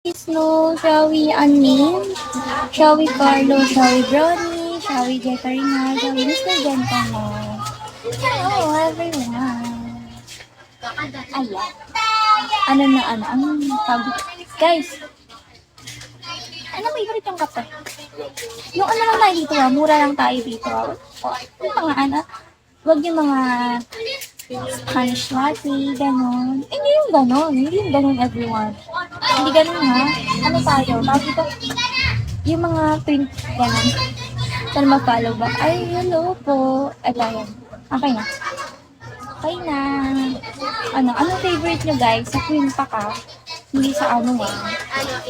Snow, shall we unmute? Shall we Carlo? Shall we Brony? Shall we Jekarina? Shall we Mr. Gentleman? Hello everyone! Ayan. Ano? Sabi. Guys, ano favorite yung kape? Yung ano lang tayo dito mura lang tayo dito yung mga wag yung mga Spanish latte, ganon. Hindi yung ganon everyone. Hindi ganon ha. Ano tayo? Tawag dito, yung mga print, ganon. Sana ma-follow ba? Ay, hello po. Ito yan. Okay na. Okay na. Ano favorite nyo guys? Sa cream pa ka? Hindi sa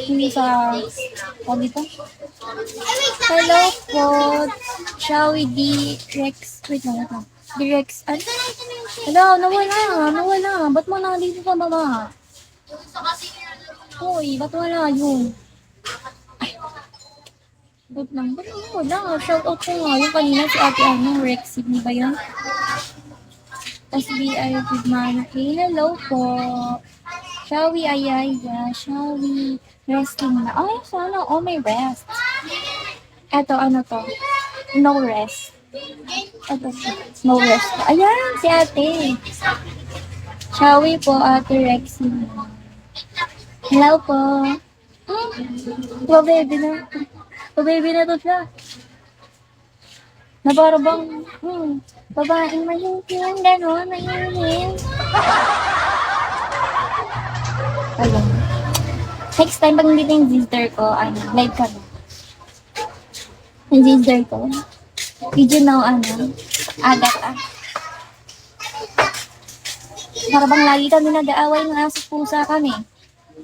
Hindi sa, dito? Hello po. Shall we Rex? Wait lang. Rex, hello, nawala. Ba't mo nandito sa baba? Hoy, ba't wala yun? Ay, ba't wala? Shout out ko nga yung kanina si ate Rex, hindi ba yun? SBI with Manaki. Hello po. Shall we, Shall we resting na? Ay, sana. Oh, may rest. Eto, ano to? No rest. Eto, no rest. Ayan, si ate. Shall we po, ate Rexy? Hello po. Baby na to siya. Na para bang, babaeng mahingin, gano'n, mahingin. Ayun. Next time, pag hindi yung visitor ko, live ka na. Yung visitor ko, video now, Agatha. Para bang lagi kami nag-aaway ng aso pusa kami.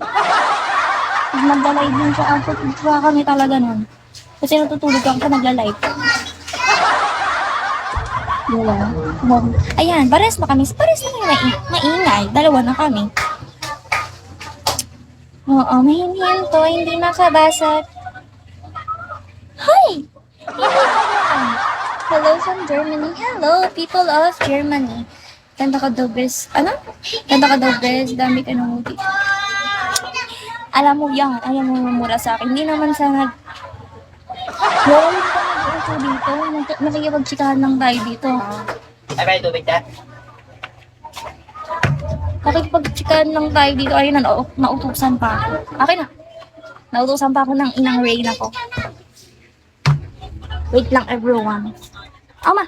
Pag nagla-live yung sa aso pusa kami talaga nun. Kasi natutulog ako nagla-live. Ayan, pares na kami maingay. Dalawa na kami. Oo, mahinhin to, hindi nakabasa. Hi! Hello from Germany. Hello, people of Germany. Ganda ka daw, bes. Ganda ka daw, bes. Dami ka nang muti. Alam mo mura sa akin. Hindi naman sana Meron ka nag-uso dito. Nakikipagtsikahan lang tayo dito, ha? Ay, may tubig na? Nakikipagtsikahan lang tayo dito. Ayun na, nautusan pa ako. Akin na. Nautusan pa ako ng inang Reyna ko. Wait lang, everyone. Ama.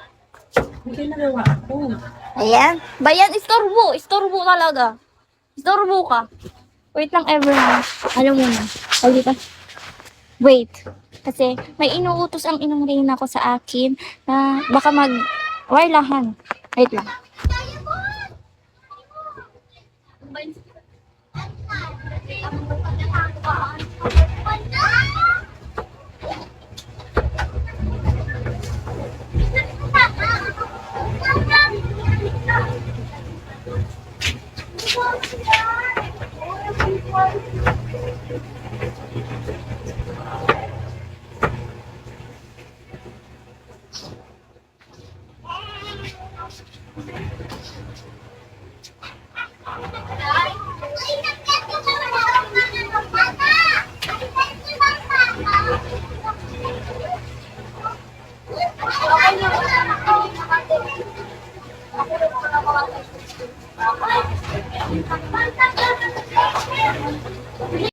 Hindi nagawa ako. Ayan. Bayan, istorbo. Istorbo talaga. Istorbo ka. Wait lang, everyone. Alam mo na. Wait. Kasi may inuutos ang inang Reyna ko sa akin na baka warlahan. Wait lang.